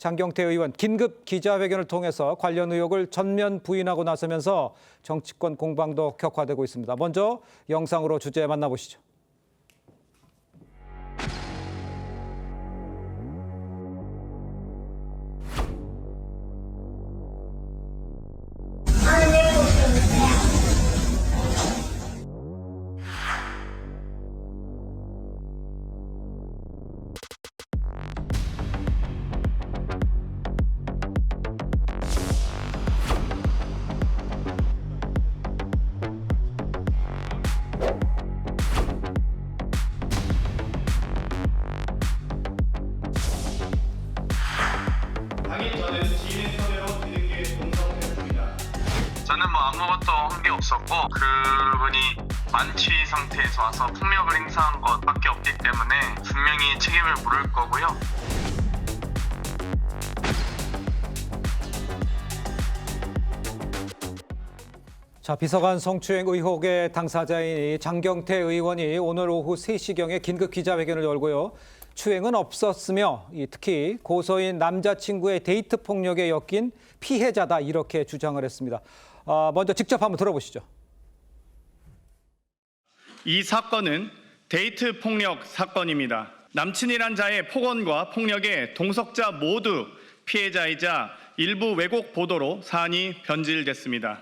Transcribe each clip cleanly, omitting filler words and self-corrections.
장경태 의원 긴급 기자회견을 통해서 관련 의혹을 전면 부인하고 나서면서 정치권 공방도 격화되고 있습니다. 먼저 영상으로 주제 만나보시죠. 저는 아무것도 한 게 없었고 그분이 만취 상태에서 와서 폭력을 행사한 것밖에 없기 때문에 분명히 책임을 물을 거고요. 자, 비서관 성추행 의혹의 당사자인 장경태 의원이 오늘 오후 3시경에 긴급 기자회견을 열고요. 추행은 없었으며 특히 고소인 남자친구의 데이트 폭력에 엮인 피해자다 이렇게 주장을 했습니다. 먼저 직접 한번 들어보시죠. 이 사건은 데이트 폭력 사건입니다. 남친이란 자의 폭언과 폭력에 동석자 모두 피해자이자 일부 왜곡 보도로 사안이 변질됐습니다.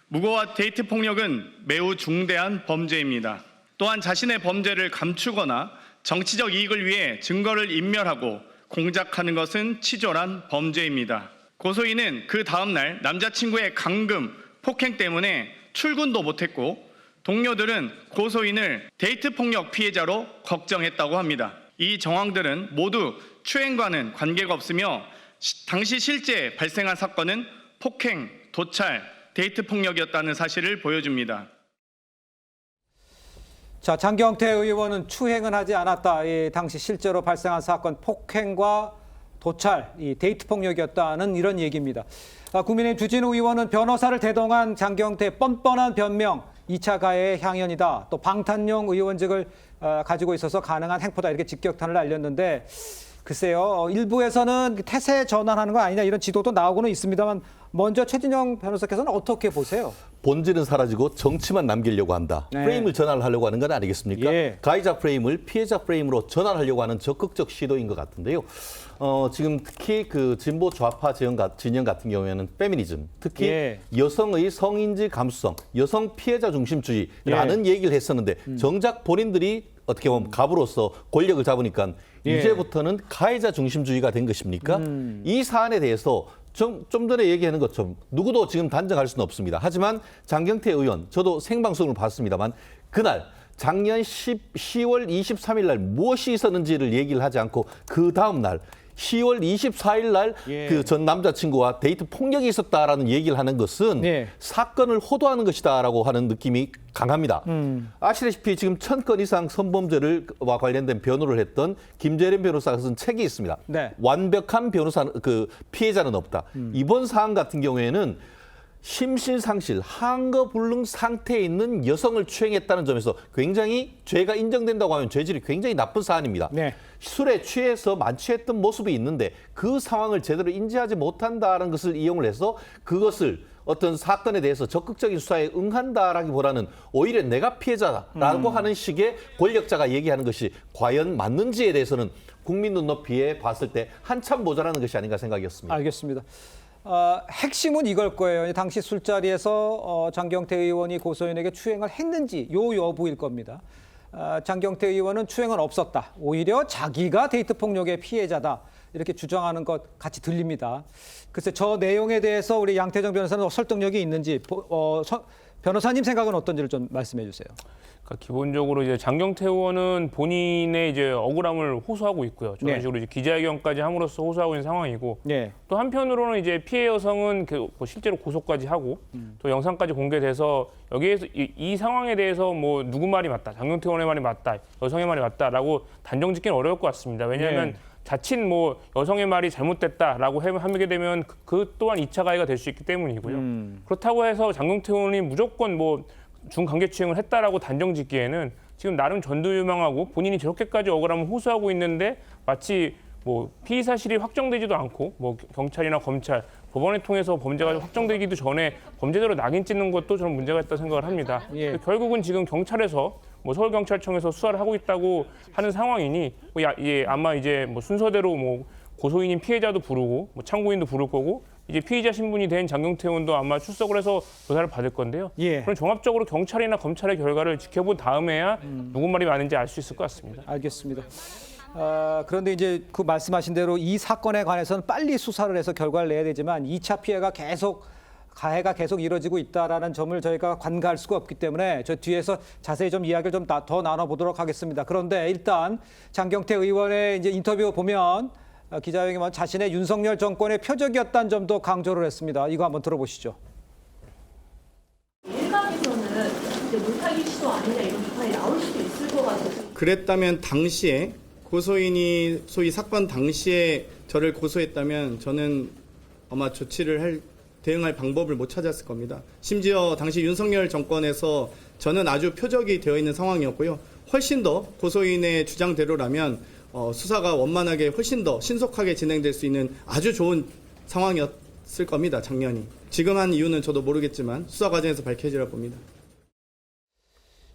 무고와 데이트 폭력은 매우 중대한 범죄입니다. 또한 자신의 범죄를 감추거나 정치적 이익을 위해 증거를 인멸하고 공작하는 것은 치졸한 범죄입니다. 고소인은 그 다음날 남자친구의 감금, 폭행 때문에 출근도 못했고 동료들은 고소인을 데이트 폭력 피해자로 걱정했다고 합니다. 이 정황들은 모두 추행과는 관계가 없으며 당시 실제 발생한 사건은 폭행, 도찰, 데이트 폭력이었다는 사실을 보여줍니다. 자, 장경태 의원은 추행은 하지 않았다. 당시 실제로 발생한 사건 폭행과 도찰, 데이트 폭력이었다는 이런 얘기입니다. 국민의힘 주진우 의원은 변호사를 대동한 장경태 뻔뻔한 변명, 2차 가해의 향연이다. 또 방탄용 의원직을 가지고 있어서 가능한 행포다. 이렇게 직격탄을 날렸는데 글쎄요. 일부에서는 태세 전환하는 거 아니냐 이런 지도도 나오고는 있습니다만 먼저 최진영 변호사께서는 어떻게 보세요? 본질은 사라지고 정치만 남기려고 한다. 네. 프레임을 전환하려고 하는 건 아니겠습니까? 예. 가해자 프레임을 피해자 프레임으로 전환하려고 하는 적극적 시도인 것 같은데요. 지금 특히 그 진보 좌파 진영 같은 경우에는 페미니즘, 특히 예. 여성의 성인지 감수성, 여성 피해자 중심주의라는 얘기를 했었는데 정작 본인들이 어떻게 보면 갑으로서 권력을 잡으니까 이제부터는 가해자 중심주의가 된 것입니까? 이 사안에 대해서 좀 전에 얘기하는 것처럼 누구도 지금 단정할 수는 없습니다. 하지만 장경태 의원, 저도 생방송을 봤습니다만 그날 작년 10월 23일 날 무엇이 있었는지를 얘기를 하지 않고 그 다음 날 10월 24일 날 그 전 남자친구와 데이트 폭력이 있었다라는 얘기를 하는 것은 사건을 호도하는 것이다라고 하는 느낌이 강합니다. 아시다시피 지금 1000건 이상 성범죄와 관련된 변호를 했던 김재련 변호사가 쓴 책이 있습니다. 네. 완벽한 피해자는 없다. 이번 사안 같은 경우에는 심신상실, 항거불능 상태에 있는 여성을 추행했다는 점에서 굉장히 죄가 인정된다고 하면 죄질이 굉장히 나쁜 사안입니다. 네. 술에 취해서 만취했던 모습이 있는데 그 상황을 제대로 인지하지 못한다는 것을 이용을 해서 그것을 어떤 사건에 대해서 적극적인 수사에 응한다라기보다는 오히려 내가 피해자라고 하는 식의 권력자가 얘기하는 것이 과연 맞는지에 대해서는 국민 눈높이에 봤을 때 한참 모자라는 것이 아닌가 생각이었습니다. 알겠습니다. 핵심은 이걸 거예요. 당시 술자리에서 장경태 의원이 고소인에게 추행을 했는지 요 여부일 겁니다. 장경태 의원은 추행은 없었다. 오히려 자기가 데이트 폭력의 피해자다. 이렇게 주장하는 것 같이 들립니다. 글쎄 저 내용에 대해서 우리 양태정 변호사는 설득력이 있는지 변호사님 생각은 어떤지를 좀 말씀해 주세요. 그러니까 기본적으로 이제 장경태 의원은 본인의 이제 억울함을 호소하고 있고요. 저런 식으로 이제 기자회견까지 함으로써 호소하고 있는 상황이고, 또 한편으로는 이제 피해 여성은 뭐 실제로 고소까지 하고, 또 영상까지 공개돼서 여기에서 이 상황에 대해서 뭐 누구 말이 맞다, 장경태 의원의 말이 맞다, 여성의 말이 맞다라고 단정짓기는 어려울 것 같습니다. 왜냐하면 자칫 뭐 여성의 말이 잘못됐다라고 하게 되면 그 또한 2차 가해가 될 수 있기 때문이고요. 그렇다고 해서 장경태 의원이 무조건 뭐 중강제추행을 했다라고 단정짓기에는 지금 나름 전두유명하고 본인이 저렇게까지 억울함을 호소하고 있는데 마치 뭐 피의 사실이 확정되지도 않고 뭐 경찰이나 검찰, 법원을 통해서 범죄가 확정되기도 전에 범죄자로 낙인 찍는 것도 저는 문제가 있다고 생각을 합니다. 예. 결국은 지금 경찰에서 뭐 서울경찰청에서 수사를 하고 있다고 하는 상황이니 뭐 아마 이제 뭐 순서대로 뭐 고소인인 피해자도 부르고 뭐 참고인도 부를 거고 이제 피의자 신분이 된 장경태 의원도 아마 출석을 해서 조사를 받을 건데요. 예. 그럼 종합적으로 경찰이나 검찰의 결과를 지켜본 다음에야 누구 말이 맞는지 알 수 있을 것 같습니다. 알겠습니다. 그런데 이제 그 말씀하신 대로 이 사건에 관해서는 빨리 수사를 해서 결과를 내야 되지만 2차 피해가 가해가 계속 이뤄지고 있다라는 점을 저희가 관가할 수가 없기 때문에 저 뒤에서 자세히 좀 이야기를 좀 더 나눠보도록 하겠습니다. 그런데 일단 장경태 의원의 이제 인터뷰 보면 기자회견은 자신의 윤석열 정권의 표적이었다는 점도 강조를 했습니다. 이거 한번 들어보시죠. 일각에서는 이제 물타기 시도 아니냐 이런 비판이 나올 수도 있을 것 같아서. 그랬다면 당시에 고소인이 소위 사건 당시에 저를 고소했다면 저는 아마 대응할 방법을 못 찾았을 겁니다. 심지어 당시 윤석열 정권에서 저는 아주 표적이 되어 있는 상황이었고요. 훨씬 더 고소인의 주장대로라면 수사가 원만하게 훨씬 더 신속하게 진행될 수 있는 아주 좋은 상황이었을 겁니다. 작년이. 지금 한 이유는 저도 모르겠지만 수사 과정에서 밝혀질 겁니다.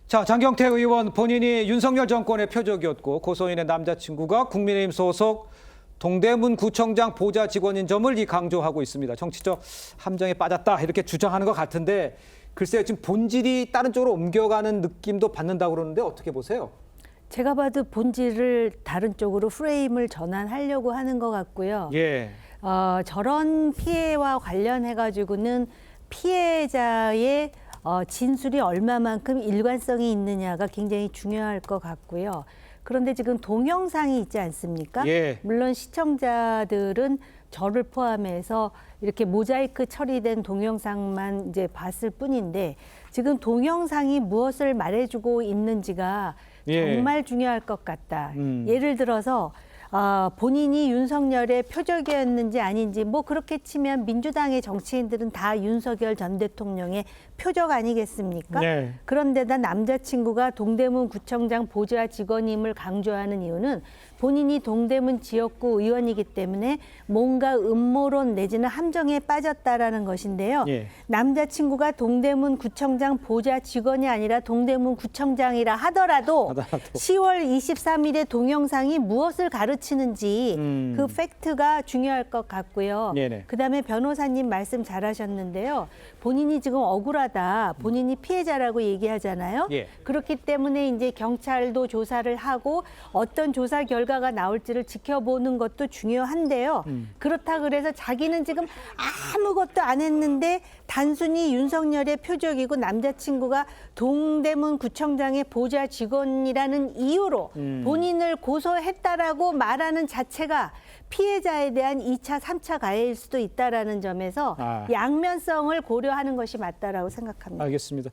자, 장경태 의원 본인이 윤석열 정권의 표적이었고 고소인의 남자친구가 국민의힘 소속 동대문 구청장 보좌 직원인 점을 강조하고 있습니다. 정치적 함정에 빠졌다 이렇게 주장하는 것 같은데 글쎄요, 지금 본질이 다른 쪽으로 옮겨가는 느낌도 받는다고 그러는데 어떻게 보세요? 제가 봐도 본질을 다른 쪽으로 프레임을 전환하려고 하는 것 같고요. 예. 저런 피해와 관련해가지고는 피해자의 진술이 얼마만큼 일관성이 있느냐가 굉장히 중요할 것 같고요. 그런데 지금 동영상이 있지 않습니까? 예. 물론 시청자들은 저를 포함해서 이렇게 모자이크 처리된 동영상만 이제 봤을 뿐인데 지금 동영상이 무엇을 말해주고 있는지가 예. 정말 중요할 것 같다. 예를 들어서 본인이 윤석열의 표적이었는지 아닌지 뭐 그렇게 치면 민주당의 정치인들은 다 윤석열 전 대통령의 표적 아니겠습니까? 네. 그런데다 남자친구가 동대문 구청장 보좌 직원임을 강조하는 이유는 본인이 동대문 지역구 의원이기 때문에 뭔가 음모론 내지는 함정에 빠졌다라는 것인데요. 예. 남자친구가 동대문 구청장 보좌 직원이 아니라 동대문 구청장이라 하더라도 10월 23일의 동영상이 무엇을 가르치는지 그 팩트가 중요할 것 같고요. 네네. 그다음에 변호사님 말씀 잘하셨는데요. 본인이 지금 억울하다. 본인이 피해자라고 얘기하잖아요. 예. 그렇기 때문에 이제 경찰도 조사를 하고 어떤 조사 결과가 나올지를 지켜보는 것도 중요한데요. 그렇다 그래서 자기는 지금 아무것도 안 했는데 단순히 윤석열의 표적이고 남자친구가 동대문 구청장의 보좌 직원이라는 이유로 본인을 고소했다라고 말하는 자체가 피해자에 대한 2차, 3차 가해일 수도 있다라는 점에서 양면성을 고려하는 것이 맞다라고 생각합니다. 알겠습니다.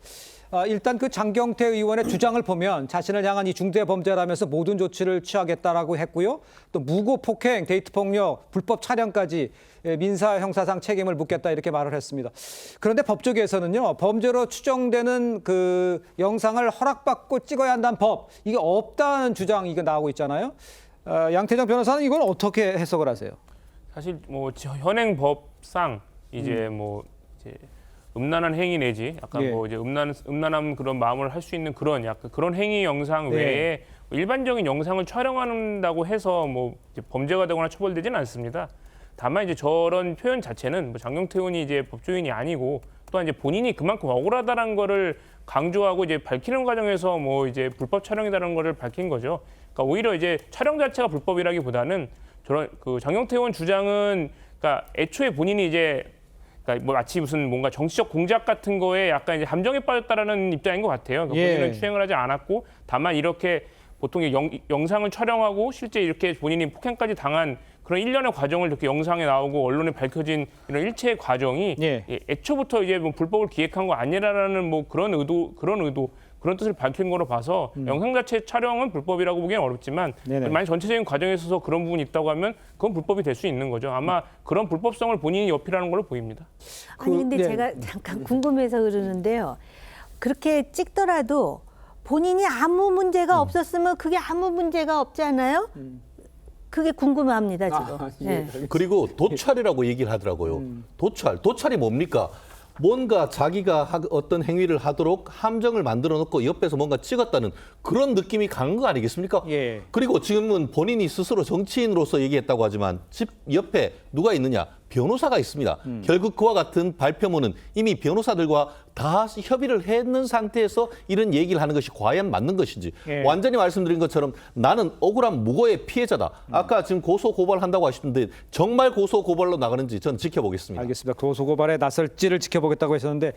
일단 그 장경태 의원의 주장을 보면 자신을 향한 이 중대 범죄라면서 모든 조치를 취하겠다라고 했고요. 또 무고 폭행, 데이트 폭력, 불법 촬영까지 민사 형사상 책임을 묻겠다 이렇게 말을 했습니다. 그런데 법조계에서는요, 범죄로 추정되는 그 영상을 허락받고 찍어야 한다는 법, 이게 없다는 주장이 이거 나오고 있잖아요. 양태정 변호사는 이걸 어떻게 해석을 하세요? 사실 뭐 현행 법상 이제 뭐 이제 음란한 행위 내지 약간 예. 뭐 이제 음란한 그런 마음을 할 수 있는 그런 약간 그런 행위 영상 네. 외에 일반적인 영상을 촬영한다고 해서 뭐 이제 범죄가 되거나 처벌되지는 않습니다. 다만 이제 저런 표현 자체는 뭐 장경태 의원이 이제 법조인이 아니고 또한 이제 본인이 그만큼 억울하다는 거를 강조하고 이제 밝히는 과정에서 뭐 이제 불법 촬영이라는 거를 밝힌 거죠. 그러니까 오히려 이제 촬영 자체가 불법이라기보다는 저런 그 장경태 의원 주장은 그러니까 애초에 본인이 이제 그러니까 뭐 마치 무슨 뭔가 정치적 공작 같은 거에 약간 이제 함정에 빠졌다라는 입장인 것 같아요. 그러니까 예. 본인은 추행을 하지 않았고 다만 이렇게 보통 영상을 촬영하고 실제 이렇게 본인이 폭행까지 당한 그런 일련의 과정을 이렇게 영상에 나오고 언론에 밝혀진 이런 일체의 과정이 예. 애초부터 이제 뭐 불법을 기획한 거 아니라라는 뭐 그런 의도 그런 뜻을 밝힌 거로 봐서 영상 자체 촬영은 불법이라고 보기는 어렵지만 네네. 만약 전체적인 과정에 있어서 그런 부분이 있다고 하면 그건 불법이 될 수 있는 거죠. 아마 그런 불법성을 본인이 어필하는 걸로 보입니다. 아니 근데 예. 제가 잠깐 궁금해서 그러는데요. 그렇게 찍더라도 본인이 아무 문제가 없었으면 그게 아무 문제가 없잖아요. 그게 궁금합니다 지금. 예. 그리고 도찰이라고 얘기를 하더라고요. 도찰이 뭡니까? 뭔가 자기가 어떤 행위를 하도록 함정을 만들어 놓고 옆에서 뭔가 찍었다는 그런 느낌이 강한 거 아니겠습니까? 예. 그리고 지금은 본인이 스스로 정치인으로서 얘기했다고 하지만 집 옆에 누가 있느냐? 변호사가 있습니다. 결국 그와 같은 발표문은 이미 변호사들과 다 협의를 했는 상태에서 이런 얘기를 하는 것이 과연 맞는 것인지 예. 완전히 말씀드린 것처럼 나는 억울한 무고의 피해자다. 아까 지금 고소 고발한다고 하시는데 정말 고소 고발로 나가는지 전 지켜보겠습니다. 알겠습니다. 고소 고발에 나설지를 지켜보겠다고 하셨는데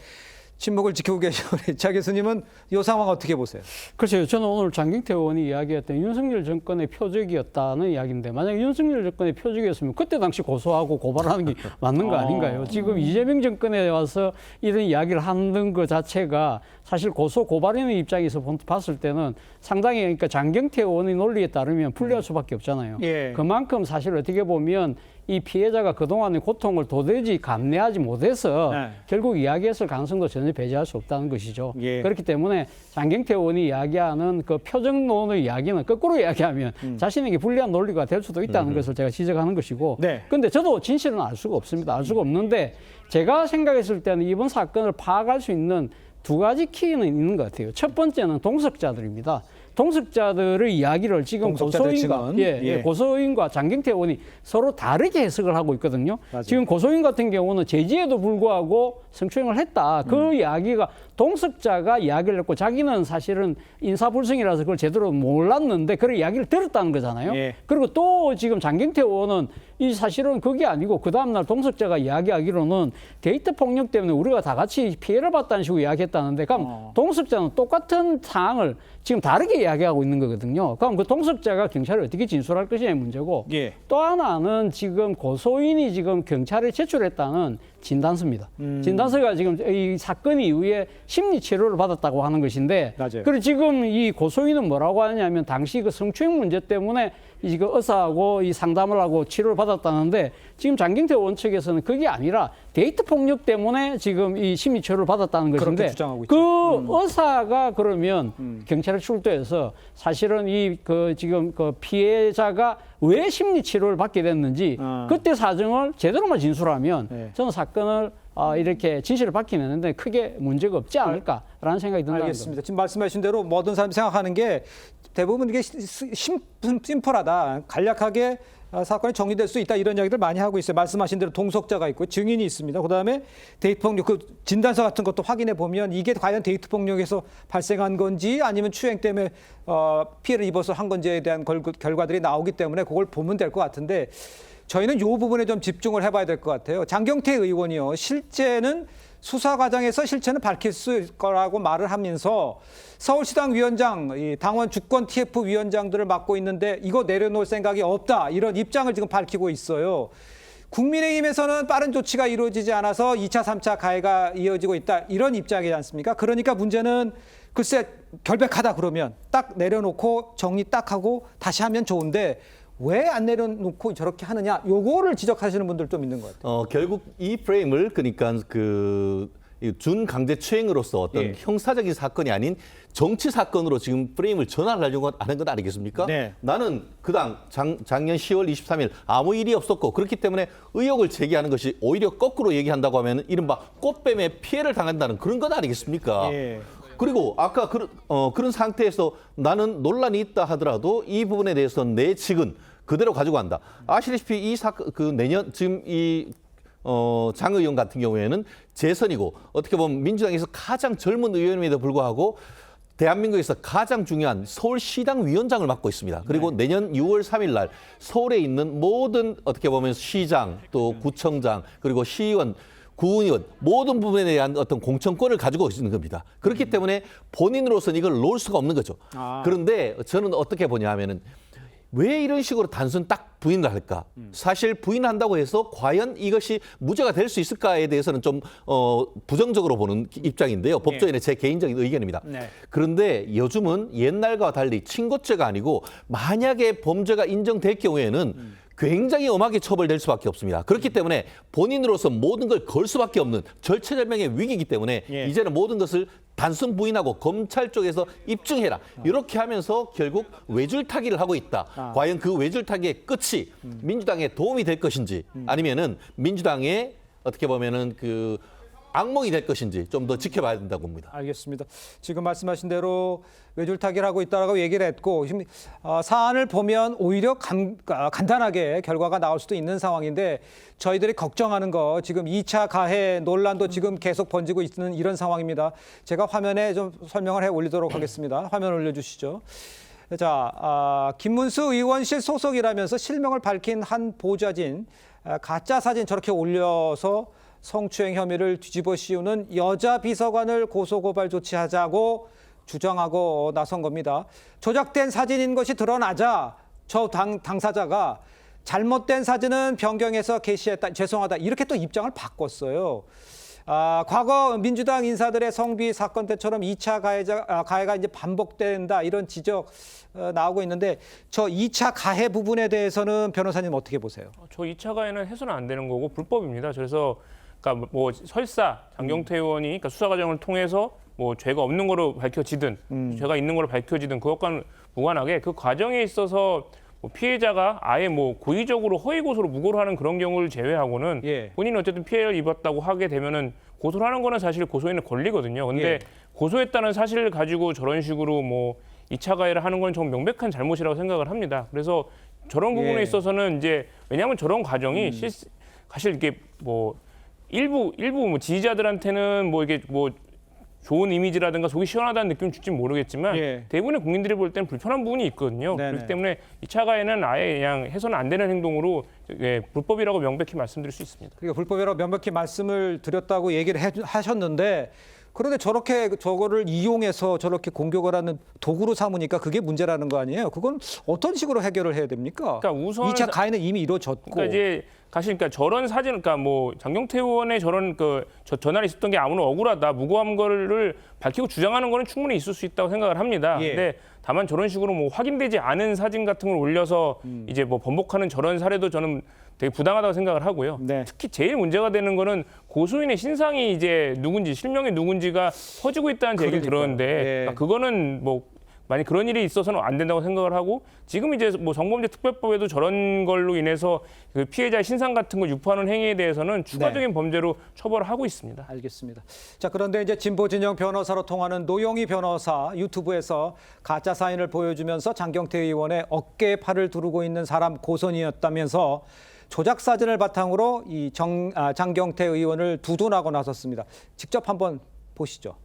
침묵을 지키고 계신 우리 차 교수님은 이 상황 어떻게 보세요? 글쎄요. 저는 오늘 장경태 의원이 이야기했던 윤석열 정권의 표적이었다는 이야기인데 만약에 윤석열 정권의 표적이었으면 그때 당시 고소하고 고발하는 게 맞는 거 아닌가요? 지금 이재명 정권에 와서 이런 이야기를 하는 것 자체가 사실 고소 고발인의 입장에서 봤을 때는 상당히 그러니까 장경태 의원의 논리에 따르면 불리할 수밖에 없잖아요. 예. 그만큼 사실 어떻게 보면 이 피해자가 그동안의 고통을 도저히 감내하지 못해서 네. 결국 이야기했을 가능성도 전혀 배제할 수 없다는 것이죠. 예. 그렇기 때문에 장경태 의원이 이야기하는 그 표정론의 이야기는 거꾸로 이야기하면 자신에게 불리한 논리가 될 수도 있다는 것을 제가 지적하는 것이고 네. 근데 저도 진실은 알 수가 없습니다. 알 수가 없는데 제가 생각했을 때는 이번 사건을 파악할 수 있는 두 가지 키는 있는 것 같아요. 첫 번째는 동석자들입니다. 동석자들의 이야기를 지금 동석자들 고소인과 지금, 예. 고소인과 장경태 의원이 서로 다르게 해석을 하고 있거든요. 맞아요. 지금 고소인 같은 경우는 제지에도 불구하고 성추행을 했다. 그 이야기가 동석자가 이야기를 했고 자기는 사실은 인사불성이라서 그걸 제대로 몰랐는데 그런 이야기를 들었다는 거잖아요. 예. 그리고 또 지금 장경태 의원은 이 사실은 그게 아니고 그 다음날 동석자가 이야기하기로는 데이트 폭력 때문에 우리가 다 같이 피해를 봤다는 식으로 이야기했다는데 그럼 동석자는 똑같은 사항을 지금 다르게 이야기하고 있는 거거든요. 그럼 그 동석자가 경찰에 어떻게 진술할 것이냐의 문제고 예. 또 하나는 지금 고소인이 지금 경찰에 제출했다는 진단서입니다. 진단서가 지금 이 사건 이후에 심리 치료를 받았다고 하는 것인데 맞아요. 그리고 지금 이 고소인은 뭐라고 하냐면 당시 그 성추행 문제 때문에 이 그 의사하고 이 상담을 하고 치료를 받았다는데 지금 장경태 의원 측에서는 그게 아니라 데이트 폭력 때문에 지금 이 심리 치료를 받았다는 그렇게 것인데 주장하고 있죠. 그 의사가 그러면 경찰에 출두해서 사실은 이 그 지금 그 피해자가 왜 심리 치료를 받게 됐는지 그때 사정을 제대로만 진술하면 네. 저는 사건을 이렇게 진실을 밝히는데 크게 문제가 없지 않을까라는 생각이 든다는 알겠습니다. 지금 말씀하신 대로 모든 사람이 생각하는 게 대부분 이게 심플하다. 간략하게 사건이 정리될 수 있다. 이런 이야기들 많이 하고 있어요. 말씀하신 대로 동석자가 있고 증인이 있습니다. 그다음에 데이트 폭력 그 진단서 같은 것도 확인해 보면 이게 과연 데이트 폭력에서 발생한 건지 아니면 추행 때문에 피해를 입어서 한 건지에 대한 결과들이 나오기 때문에 그걸 보면 될 것 같은데 저희는 이 부분에 좀 집중을 해봐야 될 것 같아요. 장경태 의원이요. 실제는 수사 과정에서 실체는 밝힐 수 있을 거라고 말을 하면서 서울시당 위원장, 이 당원 주권 TF 위원장들을 맡고 있는데 이거 내려놓을 생각이 없다. 이런 입장을 지금 밝히고 있어요. 국민의힘에서는 빠른 조치가 이루어지지 않아서 2차, 3차 가해가 이어지고 있다. 이런 입장이지 않습니까? 그러니까 문제는 글쎄 결백하다 그러면 딱 내려놓고 정리 딱 하고 다시 하면 좋은데 왜 안 내려놓고 저렇게 하느냐? 요거를 지적하시는 분들 좀 있는 것 같아요. 결국 이 프레임을 그러니까 준강제추행으로서 어떤 예. 형사적인 사건이 아닌 정치 사건으로 지금 프레임을 전환하려고 하는 것 아니겠습니까? 네. 나는 그당 작년 10월 23일 아무 일이 없었고 그렇기 때문에 의혹을 제기하는 것이 오히려 거꾸로 얘기한다고 하면 이른바 꽃뱀에 피해를 당한다는 그런 것 아니겠습니까? 예. 그리고 아까 그런 상태에서 나는 논란이 있다 하더라도 이 부분에 대해서 내 측은 그대로 가지고 간다. 아시다시피 이 사건 내년 지금 장 의원 같은 경우에는 재선이고 어떻게 보면 민주당에서 가장 젊은 의원임에도 불구하고 대한민국에서 가장 중요한 서울시당 위원장을 맡고 있습니다. 그리고 내년 6월 3일 날 서울에 있는 모든 어떻게 보면 시장 또 구청장 그리고 시의원 구의원 모든 부분에 대한 어떤 공천권을 가지고 있는 겁니다. 그렇기 때문에 본인으로서는 이걸 놓을 수가 없는 거죠. 그런데 저는 어떻게 보냐 하면은 왜 이런 식으로 단순 딱 부인을 할까? 사실 부인한다고 해서 과연 이것이 무죄가 될 수 있을까에 대해서는 좀 부정적으로 보는 입장인데요. 법조인의 제 개인적인 의견입니다. 네. 그런데 요즘은 옛날과 달리 친고죄가 아니고 만약에 범죄가 인정될 경우에는 굉장히 엄하게 처벌될 수밖에 없습니다. 그렇기 때문에 본인으로서 모든 걸 걸 수밖에 없는 절체절명의 위기이기 때문에 예. 이제는 모든 것을 단순 부인하고 검찰 쪽에서 입증해라. 이렇게 하면서 결국 외줄타기를 하고 있다. 과연 그 외줄타기의 끝이 민주당에 도움이 될 것인지 아니면은 민주당의 어떻게 보면은 그 악몽이 될 것인지 좀 더 지켜봐야 된다고 봅니다. 알겠습니다. 지금 말씀하신 대로 외줄타기를 하고 있다라고 얘기를 했고 지금 사안을 보면 오히려 간단하게 결과가 나올 수도 있는 상황인데 저희들이 걱정하는 거 지금 2차 가해 논란도 지금 계속 번지고 있는 이런 상황입니다. 제가 화면에 좀 설명을 해 올리도록 하겠습니다. 화면 올려주시죠. 자, 김문수 의원실 소속이라면서 실명을 밝힌 한 보좌진 가짜 사진 저렇게 올려서 성추행 혐의를 뒤집어 씌우는 여자 비서관을 고소고발 조치하자고 주장하고 나선 겁니다. 조작된 사진인 것이 드러나자 저 당사자가 잘못된 사진은 변경해서 게시했다. 죄송하다. 이렇게 또 입장을 바꿨어요. 과거 민주당 인사들의 성비 사건 때처럼 2차 가해가 이제 반복된다. 이런 지적 나오고 있는데 저 2차 가해 부분에 대해서는 변호사님 어떻게 보세요? 저 2차 가해는 해서는 안 되는 거고 불법입니다. 그래서 그러니까 뭐 설사 장경태 의원이 그러니까 수사 과정을 통해서 뭐 죄가 없는 거로 밝혀지든 죄가 있는 거로 밝혀지든 그것과는 무관하게 그 과정에 있어서 뭐 피해자가 아예 뭐 고의적으로 허위 고소로 무고를 하는 그런 경우를 제외하고는 본인이 어쨌든 피해를 입었다고 하게 되면은 고소를 하는 거는 사실 고소인의 권리거든요. 근데 고소했다는 사실을 가지고 저런 식으로 뭐 2차 가해를 하는 건 좀 명백한 잘못이라고 생각을 합니다. 그래서 저런 부분에 있어서는 이제 왜냐하면 저런 과정이 사실 이게 뭐 일부 뭐 지지자들한테는 뭐 이게 뭐 좋은 이미지라든가 속이 시원하다는 느낌을 줄지는 모르겠지만 대부분의 국민들이 볼 때는 불편한 부분이 있거든요. 그렇기 때문에 2차 가해는 아예 그냥 해서는 안 되는 행동으로 불법이라고 명백히 말씀드릴 수 있습니다. 그러니까 불법이라고 명백히 말씀을 드렸다고 얘기를 하셨는데 그런데 저렇게 저거를 이용해서 저렇게 공격을 하는 도구로 삼으니까 그게 문제라는 거 아니에요? 그건 어떤 식으로 해결을 해야 됩니까? 그러니까 우선 2차 가해는 이미 이루어졌고. 그러니까 이제 사실 그러니까 저런 사진, 그러니까 뭐 장경태 의원의 저런 전날에 있었던 게 아무런 억울하다, 무고한 거를 밝히고 주장하는 거는 충분히 있을 수 있다고 생각을 합니다. 근데 다만 저런 식으로 뭐 확인되지 않은 사진 같은 걸 올려서 이제 뭐 번복하는 저런 사례도 저는 되게 부당하다고 생각을 하고요. 특히 제일 문제가 되는 거는 고소인의 신상이 이제 누군지, 실명이 누군지가 퍼지고 있다는 얘기를 들었는데 그러니까 그거는 뭐 만약 그런 일이 있어서는 안 된다고 생각을 하고 지금 이제 뭐 성범죄 특별법에도 저런 걸로 인해서 그 피해자의 신상 같은 걸 유포하는 행위에 대해서는 추가적인 범죄로 처벌을 하고 있습니다. 알겠습니다. 자, 그런데 이제 진보 진영 변호사로 통하는 노영희 변호사 유튜브에서 가짜 사인을 보여주면서 장경태 의원의 어깨에 팔을 두르고 있는 사람 고선이었다면서 조작 사진을 바탕으로 이 장경태 의원을 두둔하고 나섰습니다. 직접 한번 보시죠.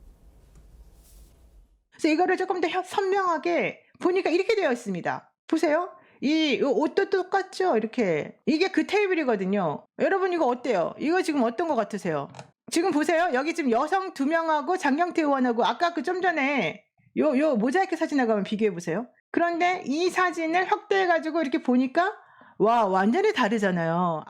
그래서 이거를 조금 더 선명하게 보니까 이렇게 되어 있습니다. 보세요. 이 옷도 똑같죠? 이렇게. 이게 그 테이블이거든요. 여러분 이거 어때요? 이거 지금 어떤 것 같으세요? 지금 보세요. 여기 지금 여성 2명하고 장경태 의원하고 아까 그 좀 전에 요 모자이크 사진하고 한번 비교해 보세요. 그런데 이 사진을 확대해가지고 이렇게 보니까 와, 완전히 다르잖아요.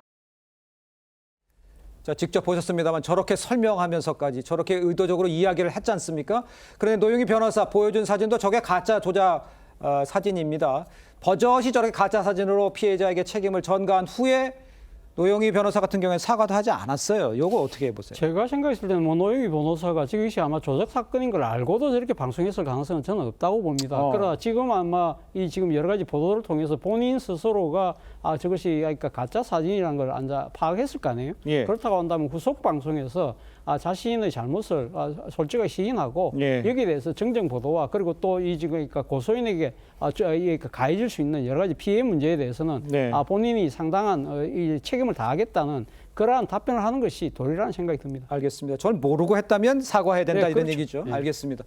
자, 직접 보셨습니다만 저렇게 설명하면서까지 저렇게 의도적으로 이야기를 했지 않습니까? 그런데 노영희 변호사 보여준 사진도 저게 가짜 조작 사진입니다. 버젓이 저렇게 가짜 사진으로 피해자에게 책임을 전가한 후에 노영희 변호사 같은 경우에 사과도 하지 않았어요. 이거 어떻게 보세요? 제가 생각했을 때는 뭐 노영희 변호사가 지금 이것이 아마 조작 사건인 걸 알고도 저렇게 방송했을 가능성은 저는 없다고 봅니다. 그러나 지금 아마 이 지금 여러 가지 보도를 통해서 본인 스스로가 저것이 그러니까 가짜 사진이라는 걸 파악했을 거 아니에요. 그렇다고 한다면 후속 방송에서 자신의 잘못을 솔직하게 시인하고 여기에 대해서 정정 보도와 그리고 또 이 지금 그러니까 고소인에게 가해질 수 있는 여러 가지 피해 문제에 대해서는 본인이 상당한 이 책임을 다하겠다는 그러한 답변을 하는 것이 도리라는 생각이 듭니다. 알겠습니다. 저는 모르고 했다면 사과해야 된다 이런 얘기죠. 알겠습니다.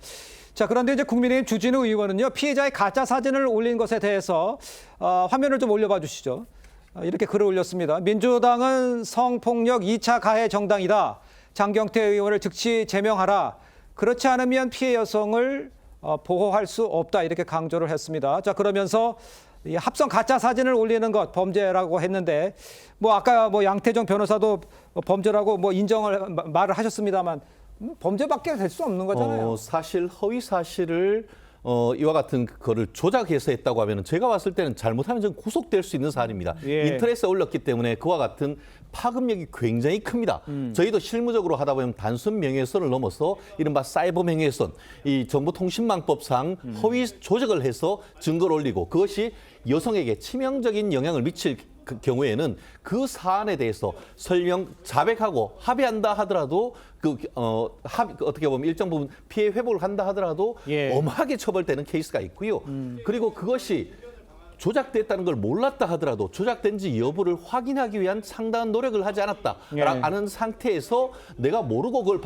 자, 그런데 이제 국민의힘 주진우 의원은요, 피해자의 가짜 사진을 올린 것에 대해서 화면을 좀 올려봐 주시죠. 이렇게 글을 올렸습니다. 민주당은 성폭력 2차 가해 정당이다. 장경태 의원을 즉시 제명하라. 그렇지 않으면 피해 여성을 보호할 수 없다. 이렇게 강조를 했습니다. 자, 그러면서 이 합성 가짜 사진을 올리는 것 범죄라고 했는데 뭐 아까 뭐 양태정 변호사도 범죄라고 뭐 말을 하셨습니다만 범죄밖에 될 수 없는 거잖아요. 사실 허위 사실을 이와 같은 거를 조작해서 했다고 하면 제가 봤을 때는 잘못하면 좀 구속될 수 있는 사안입니다. 예. 인터넷에 올렸기 때문에 그와 같은 파급력이 굉장히 큽니다. 저희도 실무적으로 하다 보면 단순 명예훼손을 넘어서 이른바 사이버 명예훼손, 이 정보통신망법상 허위 조작을 해서 증거를 올리고 그것이 여성에게 치명적인 영향을 미칠 그 경우에는 그 사안에 대해서 설령 자백하고 합의한다 하더라도 어떻게 보면 일정 부분 피해 회복을 한다 하더라도 예. 엄하게 처벌되는 케이스가 있고요. 그리고 그것이 조작됐다는 걸 몰랐다 하더라도 조작된지 여부를 확인하기 위한 상당한 노력을 하지 않았다라는 상태에서 내가 모르고 그걸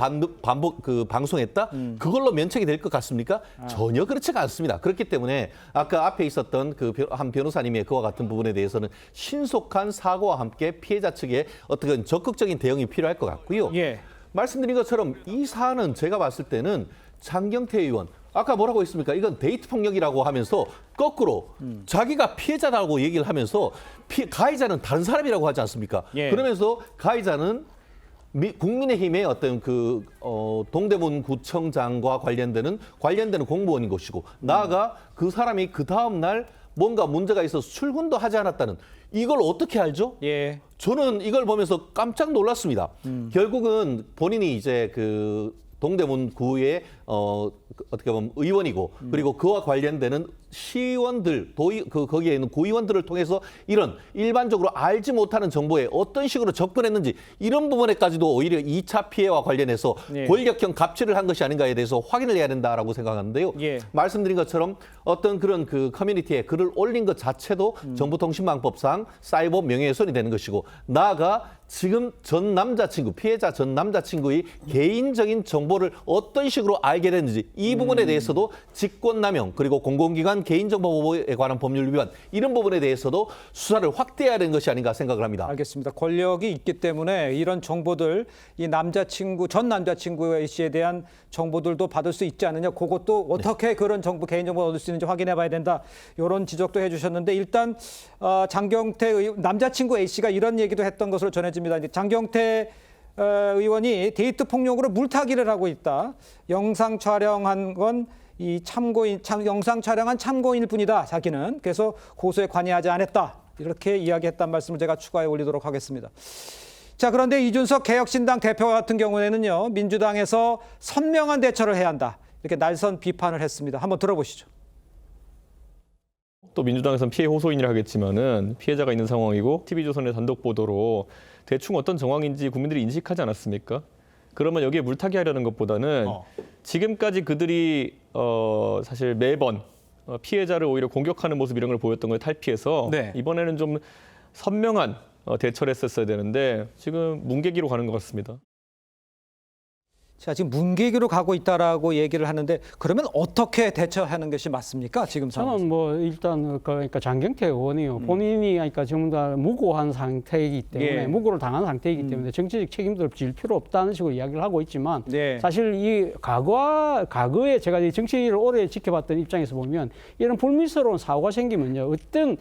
방송했다? 그걸로 면책이 될 것 같습니까? 전혀 그렇지가 않습니다. 그렇기 때문에 아까 앞에 있었던 그 한 변호사님의 그와 같은 부분에 대해서는 신속한 사고와 함께 피해자 측에 어떻게 적극적인 대응이 필요할 것 같고요. 예. 말씀드린 것처럼 이 사안은 제가 봤을 때는 장경태 의원 아까 뭐라고 했습니까? 이건 데이트 폭력이라고 하면서 거꾸로 자기가 피해자라고 얘기를 하면서 가해자는 다른 사람이라고 하지 않습니까? 예. 그러면서 가해자는 국민의힘의 어떤 동대문 구청장과 관련되는 공무원인 것이고 나아가 그 사람이 그 다음 날 뭔가 문제가 있어서 출근도 하지 않았다는 이걸 어떻게 알죠? 예. 저는 이걸 보면서 깜짝 놀랐습니다. 결국은 본인이 이제 동대문 구의 어떻게 보면 의원이고 그리고 그와 관련되는 시의원들, 거기에 있는 구의원들을 통해서 이런 일반적으로 알지 못하는 정보에 어떤 식으로 접근했는지 이런 부분에까지도 오히려 2차 피해와 관련해서 예. 권력형 갑질을 한 것이 아닌가에 대해서 확인을 해야 된다라고 생각하는데요. 예. 말씀드린 것처럼 어떤 그런 커뮤니티에 글을 올린 것 자체도 정보통신망법상 사이버 명예훼손이 되는 것이고 나아가 지금 피해자 전 남자친구의 개인적인 정보를 어떤 식으로 알게 됐는지 이 부분에 대해서도 직권남용 그리고 공공기관 개인정보보호에 관한 법률 위반 이런 부분에 대해서도 수사를 확대해야 되는 것이 아닌가 생각을 합니다. 알겠습니다. 권력이 있기 때문에 이런 정보들 전 남자친구 A씨에 대한 정보들도 받을 수 있지 않느냐. 그것도 어떻게 그런 개인정보를 얻을 수 있는지 확인해 봐야 된다. 이런 지적도 해주셨는데 일단 장경태 남자친구 A씨가 이런 얘기도 했던 것으로 전해집니다. 장경태 의원이 데이트 폭력으로 물타기를 하고 있다. 영상 촬영한 건 영상 촬영한 참고인일 뿐이다. 자기는. 그래서 고소에 관여하지 않았다. 이렇게 이야기했다는 말씀을 제가 추가해 올리도록 하겠습니다. 자, 그런데 이준석 개혁신당 대표 같은 경우에는요. 민주당에서 선명한 대처를 해야 한다. 이렇게 날선 비판을 했습니다. 한번 들어보시죠. 또 민주당에서는 피해 호소인이라 하겠지만은 피해자가 있는 상황이고 TV조선의 단독 보도로 대충 어떤 정황인지 국민들이 인식하지 않았습니까? 그러면 여기에 물타기 하려는 것보다는 지금까지 그들이 사실 매번 피해자를 오히려 공격하는 모습 이런 걸 보였던 걸 탈피해서 네. 이번에는 좀 선명한 대처를 했었어야 되는데 지금 문개기로 가는 것 같습니다. 자, 지금 문개기로 가고 있다라고 얘기를 하는데 그러면 어떻게 대처하는 것이 맞습니까? 지금 상황. 저는 일단 그러니까 장경태 의원이요. 본인이 그러니까 전부 다 무고한 상태이기 때문에 예. 무고를 당한 상태이기 때문에 정치적 책임도 질 필요 없다는 식으로 이야기를 하고 있지만 네. 사실 이 과거에 제가 이 정치를 오래 지켜봤던 입장에서 보면 이런 불미스러운 사고가 생기면요. 어떤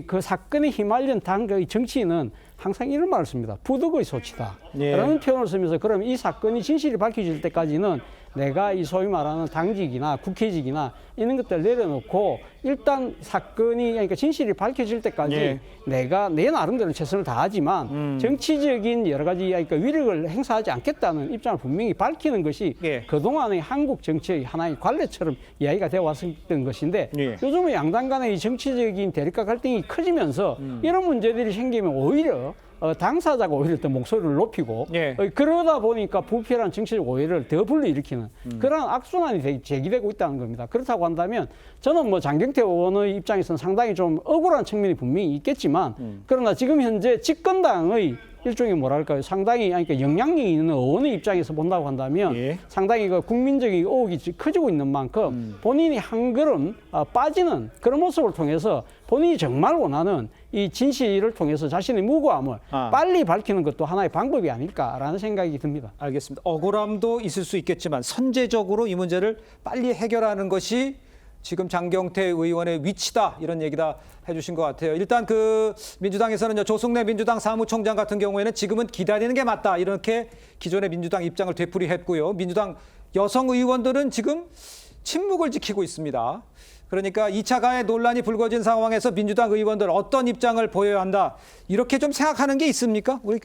그 사건에 휘말린 정치인은 항상 이런 말을 씁니다. 부득의 소치다. 예. 라는 표현을 쓰면서 그럼 이 사건이 진실이 밝혀질 때까지는 내가 이 소위 말하는 당직이나 국회직이나 이런 것들 내려놓고 일단 사건이 그러니까 진실이 밝혀질 때까지 예. 내가 내 나름대로 최선을 다하지만 정치적인 여러 가지 그러니까 위력을 행사하지 않겠다는 입장을 분명히 밝히는 것이 예. 그동안의 한국 정치의 하나의 관례처럼 이야기가 되어 왔었던 것인데 예. 요즘은 양당 간의 정치적인 대립과 갈등이 커지면서 이런 문제들이 생기면 오히려 당사자가 오히려 더 목소리를 높이고 예. 그러다 보니까 불필요한 정치적 오해를 더 불러일으키는 그런 악순환이 제기되고 있다는 겁니다. 그렇다고 한다면 저는 장경태 의원의 입장에서는 상당히 좀 억울한 측면이 분명히 있겠지만 그러나 지금 현재 집권당의 일종의 뭐랄까요 상당히 그러니까 영향력이 있는 의원의 입장에서 본다고 한다면 예. 상당히 국민적인 의혹이 커지고 있는 만큼 본인이 한 걸음 빠지는 그런 모습을 통해서 본인이 정말 원하는 이 진실을 통해서 자신의 무고함을 빨리 밝히는 것도 하나의 방법이 아닐까라는 생각이 듭니다. 알겠습니다. 억울함도 있을 수 있겠지만 선제적으로 이 문제를 빨리 해결하는 것이 지금 장경태 의원의 위치다 이런 얘기다 해주신 것 같아요. 일단 민주당에서는 조승래 민주당 사무총장 같은 경우에는 지금은 기다리는 게 맞다 이렇게 기존의 민주당 입장을 되풀이했고요. 민주당 여성 의원들은 지금 침묵을 지키고 있습니다. 그러니까 2차 가해 논란이 불거진 상황에서 민주당 의원들 어떤 입장을 보여야 한다. 이렇게 좀 생각하는 게 있습니까? 우리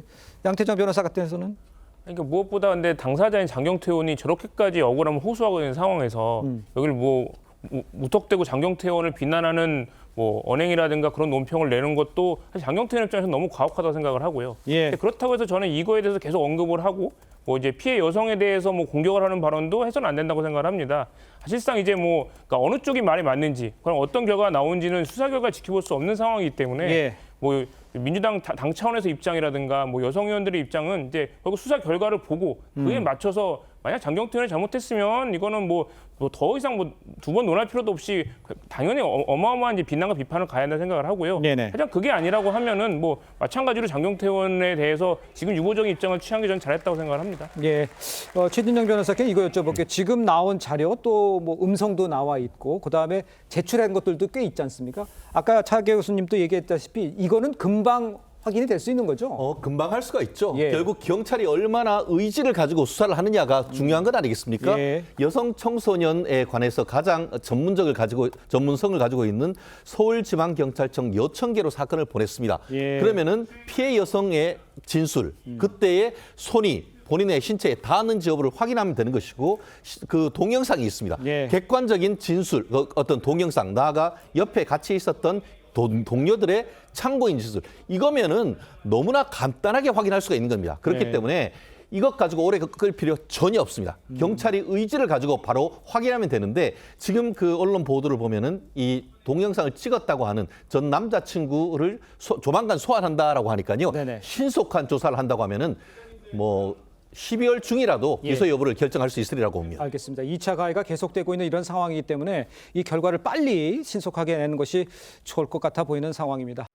양태정 변호사 같은 데서는? 그러니까 무엇보다 근데 당사자인 장경태 의원이 저렇게까지 억울함을 호소하고 있는 상황에서 여기를 뭐 무턱대고 장경태 의원을 비난하는 뭐 언행이라든가 그런 논평을 내는 것도 사실 장경태 의원 입장에서 너무 과혹하다고 생각을 하고요. 예. 그렇다고 해서 저는 이거에 대해서 계속 언급을 하고 뭐 이제 피해 여성에 대해서 뭐 공격을 하는 발언도 해서는 안 된다고 생각을 합니다. 사실상 이제 뭐 그러니까 어느 쪽이 말이 맞는지 그럼 어떤 결과가 나온지는 수사 결과 지켜볼 수 없는 상황이기 때문에 예. 뭐 민주당 당 차원에서 입장이라든가 뭐 여성 의원들의 입장은 이제 결국 수사 결과를 보고 그에 맞춰서 만약 장경태 의원이 잘못했으면 이거는 뭐 더 이상 뭐 두 번 논할 필요도 없이 당연히 어마어마한 이제 비난과 비판을 가야 한다 생각을 하고요. 네네. 하지만 그게 아니라고 하면은 뭐 마찬가지로 장경태 의원에 대해서 지금 유보적인 입장을 취한 게 저는 잘했다고 생각을 합니다. 예, 최진영 변호사께 이거 여쭤볼게요. 지금 나온 자료 또 뭐 음성도 나와 있고 그다음에 제출한 것들도 꽤 있지 않습니까? 아까 차 교수님도 얘기했다시피 이거는 금방 확인이 될 수 있는 거죠? 금방 할 수가 있죠. 예. 결국 경찰이 얼마나 의지를 가지고 수사를 하느냐가 중요한 건 아니겠습니까? 예. 여성 청소년에 관해서 가장 전문성을 가지고 있는 서울지방경찰청 여천계로 사건을 보냈습니다. 예. 그러면은 피해 여성의 진술, 그때의 손이 본인의 신체에 닿았는지 여부를 확인하면 되는 것이고 그 동영상이 있습니다. 예. 객관적인 진술, 어떤 동영상, 나아가 옆에 같이 있었던 동료들의 참고인 진술, 이거면은 너무나 간단하게 확인할 수가 있는 겁니다. 그렇기 네. 때문에 이것 가지고 오래 끌 필요 전혀 없습니다. 경찰이 의지를 가지고 바로 확인하면 되는데 지금 그 언론 보도를 보면은 이 동영상을 찍었다고 하는 전 남자친구를 조만간 소환한다라고 하니까요. 네네. 신속한 조사를 한다고 하면은 뭐 12월 중이라도 기소 여부를 결정할 수 있으리라고 봅니다. 알겠습니다. 2차 가해가 계속되고 있는 이런 상황이기 때문에 이 결과를 빨리 신속하게 내는 것이 좋을 것 같아 보이는 상황입니다.